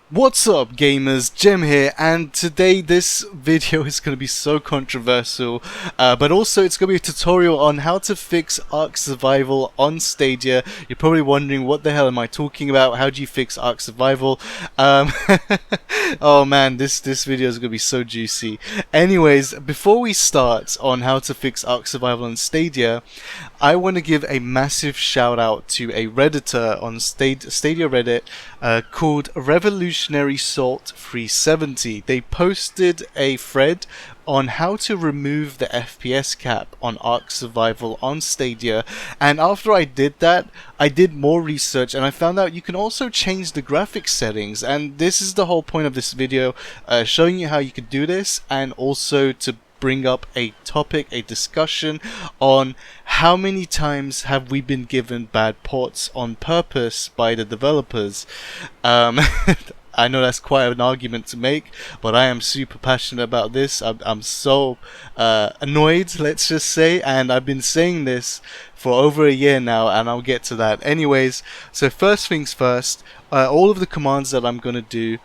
What's up gamers, Jim here, and today this video is going to be so controversial, but also it's going to be a tutorial on how to fix Ark Survival on Stadia. You're probably wondering what the hell am I talking about, how do you fix Ark Survival? Oh man, this video is going to be so juicy. Anyways, before we start on how to fix Ark Survival on Stadia, I want to give a massive shout out to a Redditor on Stadia Reddit called Revolutionary Salt 370. They posted a thread on how to remove the FPS cap on Ark Survival on Stadia, and after I did that, I did more research and I found out you can also change the graphics settings, and this is the whole point of this video, showing you how you can do this, and also to bring up a topic, a discussion on how many times have we been given bad ports on purpose by the developers. I know that's quite an argument to make, but I am super passionate about this. I'm so annoyed, let's just say, and I've been saying this for over a year now, and I'll get to that. Anyways, so first things first, all of the commands that I'm going to do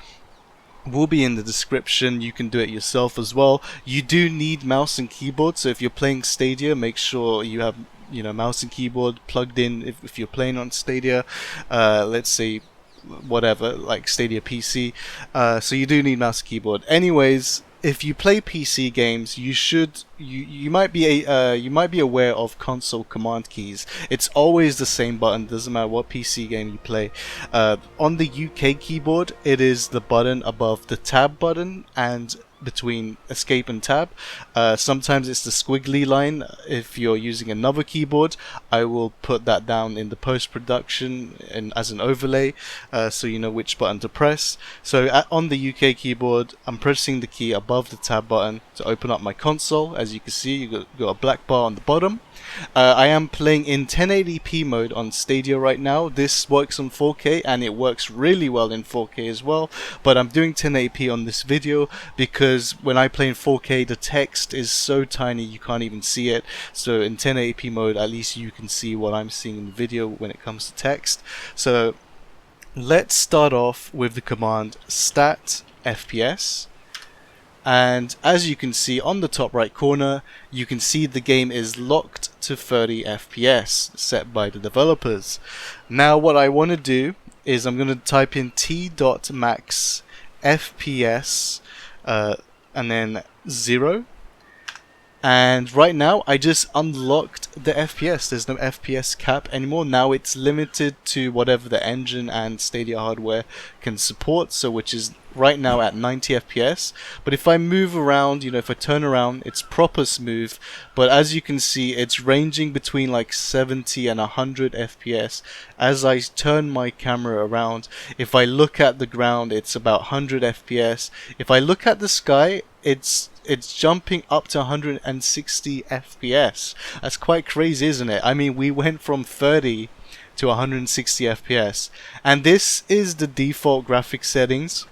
will be in the description. You can do it yourself as well. You do need mouse and keyboard, so if you're playing Stadia, make sure you have mouse and keyboard plugged in. If you're playing on Stadia, let's say whatever, like Stadia PC, so you do need mouse and keyboard. Anyways, if you play PC games, you might be aware of console command keys. It's always the same button, doesn't matter what PC game you play. On the UK keyboard, it is the button above the tab button and between escape and tab. Sometimes it's the squiggly line. If you're using another keyboard, I will put that down in the post-production and as an overlay, so you know which button to press. So on the UK keyboard, I'm pressing the key above the tab button to open up my console. As you can see, you got a black bar on the bottom. I am playing in 1080p mode on Stadia right now. This works on 4K and it works really well in 4K as well, but I'm doing 1080p on this video because when I play in 4K the text is so tiny you can't even see it. So in 1080p mode, at least you can see what I'm seeing in the video when it comes to text. So let's start off with the command stat fps. And as you can see on the top right corner, you can see the game is locked to 30 FPS set by the developers. Now what I want to do is I'm going to type in t.maxfps and then 0. And right now I just unlocked the FPS. There's no FPS cap anymore. Now it's limited to whatever the engine and Stadia hardware can support, so which is right now at 90 FPS. But if I move around, if I turn around, it's proper smooth. But as you can see, it's ranging between like 70 and 100 FPS. As I turn my camera around, if I look at the ground, it's about 100 FPS. If I look at the sky, it's jumping up to 160 FPS. That's quite crazy, isn't it? I mean, we went from 30 to 160 FPS, and this is the default graphics settings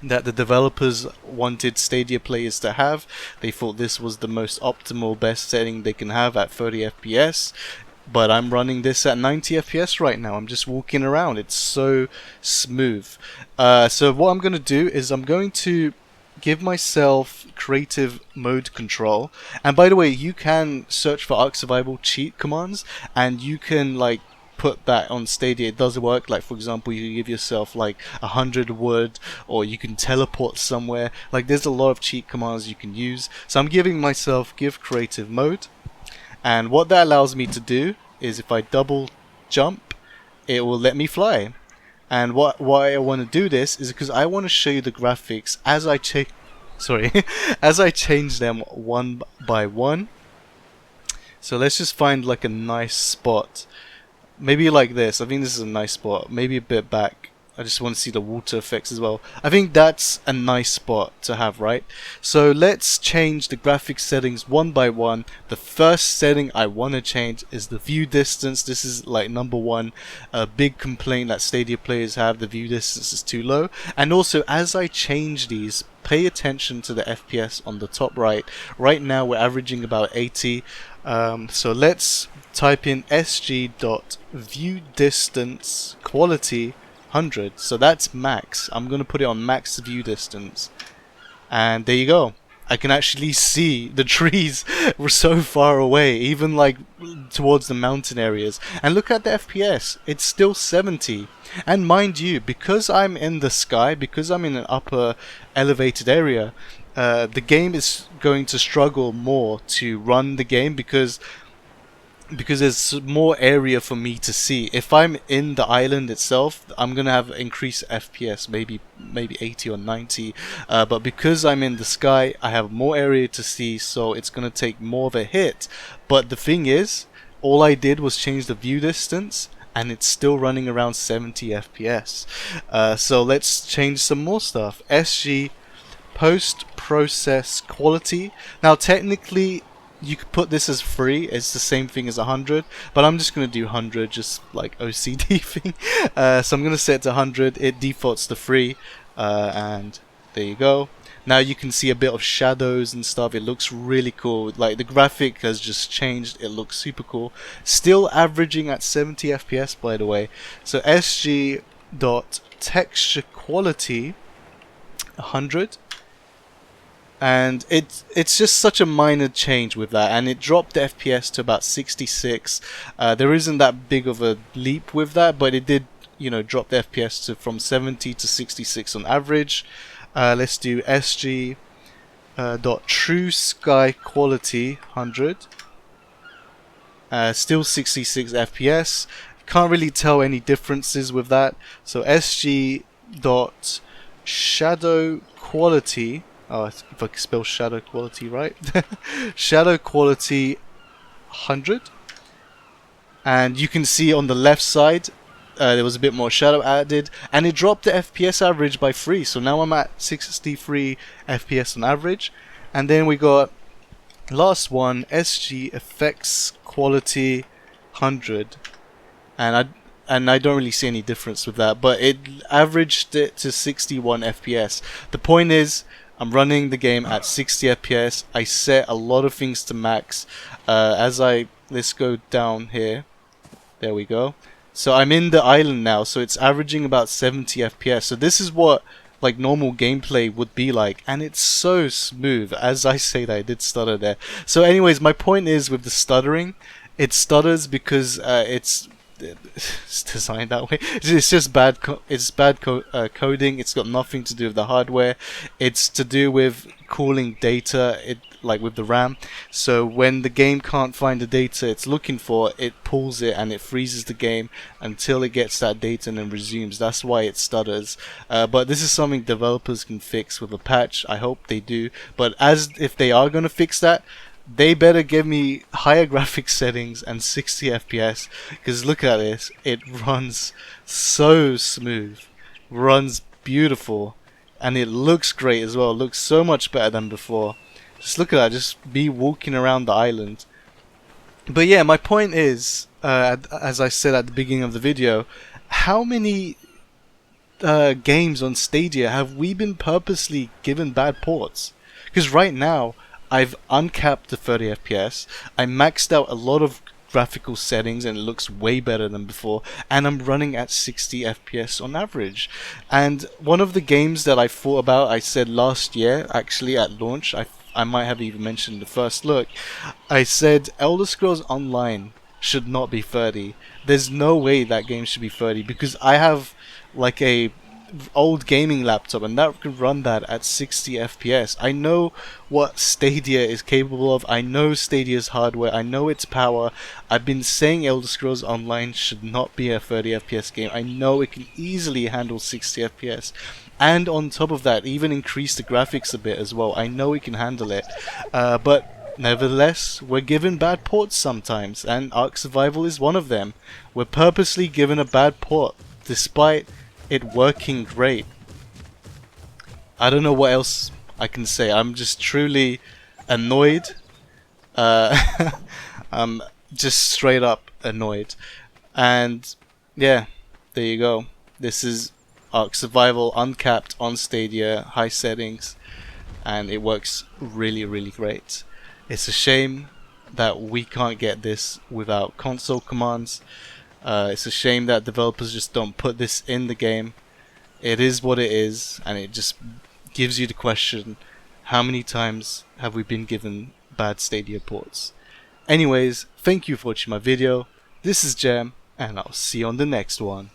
that the developers wanted Stadia players to have. They thought this was the most optimal, best setting they can have at 30 FPS. But I'm running this at 90 FPS right now. I'm just walking around. It's so smooth. So what I'm going to do is I'm going to give myself creative mode control. And by the way, you can search for Ark Survival cheat commands and you can like put that on Stadia. It does work. Like for example, you give yourself like 100 wood, or you can teleport somewhere. Like there's a lot of cheat commands you can use. So I'm giving myself give creative mode, and what that allows me to do is if I double jump, it will let me fly. And why I want to do this is because I want to show you the graphics as I as I change them one by one. So let's just find like a nice spot. Maybe like this. I think this is a nice spot. Maybe a bit back. I just want to see the water effects as well. I think that's a nice spot to have, right? So let's change the graphics settings one by one. The first setting I want to change is the view distance. This is like number one, a big complaint that Stadia players have. The view distance is too low. And also, as I change these, pay attention to the FPS on the top right. Right now we're averaging about 80. So let's type in sg.ViewDistanceQuality 100. So that's max. I'm going to put it on max view distance. And there you go. I can actually see the trees were so far away, even like towards the mountain areas. And look at the FPS, it's still 70. And mind you, because I'm in the sky, because I'm in an upper elevated area, the game is going to struggle more to run the game because there's more area for me to see. If I'm in the island itself, I'm gonna have increased FPS, maybe 80 or 90. But because I'm in the sky, I have more area to see, so it's gonna take more of a hit. But the thing is, all I did was change the view distance, and it's still running around 70 FPS. So let's change some more stuff. sg.PostProcessQuality. Now technically, you could put this as free, it's the same thing as 100, but I'm just going to do 100, just like OCD thing. So I'm going to set it to 100, it defaults to free, and there you go. Now you can see a bit of shadows and stuff, it looks really cool, like the graphic has just changed, it looks super cool. Still averaging at 70 FPS by the way. So sg.TextureQuality 100. And it's just such a minor change with that, and it dropped the FPS to about 66. There isn't that big of a leap with that, but it did, you know, drop the FPS to from 70 to 66 on average. Let's do sg.TrueSkyQuality 100. Still 66 FPS. Can't really tell any differences with that. So sg.ShadowQuality. Oh, if I can spell shadow quality right. Shadow quality 100. And you can see on the left side, there was a bit more shadow added. And it dropped the FPS average by 3. So now I'm at 63 FPS on average. And then we got last one, sg.EffectsQuality 100. And I don't really see any difference with that. But it averaged it to 61 FPS. The point is, I'm running the game at 60 FPS. I set a lot of things to max. Let's go down here. There we go. So I'm in the island now, so it's averaging about 70 FPS. So this is what like normal gameplay would be like, and it's so smooth. As I say that, I did stutter there. So anyways, my point is with the stuttering, it stutters because it's designed that way. It's just bad coding. It's got nothing to do with the hardware. It's to do with cooling data, like with the RAM. So when the game can't find the data it's looking for, it pulls it and it freezes the game until it gets that data and then resumes. That's why it stutters. But this is something developers can fix with a patch. I hope they do. But if they are going to fix that, they better give me higher graphics settings and 60 FPS, because look at this, it runs so smooth, runs beautiful, and it looks great as well. It looks so much better than before. Just look at that, just be walking around the island. But yeah, my point is, as I said at the beginning of the video, how many games on Stadia have we been purposely given bad ports? Because right now, I've uncapped the 30 FPS, I maxed out a lot of graphical settings and it looks way better than before, and I'm running at 60 FPS on average. And one of the games that I thought about, I said last year, actually at launch, I might have even mentioned the first look, I said Elder Scrolls Online should not be 30. There's no way that game should be 30, because I have like a old gaming laptop and that could run that at 60 FPS. I know what Stadia is capable of. I know Stadia's hardware. I know its power. I've been saying Elder Scrolls Online should not be a 30 FPS game. I know it can easily handle 60 FPS. And on top of that, even increase the graphics a bit as well. I know it can handle it. But nevertheless, we're given bad ports sometimes, and Ark Survival is one of them. We're purposely given a bad port, despite it working great. I don't know what else I can say. I'm just truly annoyed. I'm just straight up annoyed. And yeah, there you go. This is Ark Survival uncapped on Stadia, high settings, and it works really, really great. It's a shame that we can't get this without console commands. It's a shame that developers just don't put this in the game. It is what it is, and it just gives you the question, how many times have we been given bad Stadia ports? Anyways, thank you for watching my video. This is Jem, and I'll see you on the next one.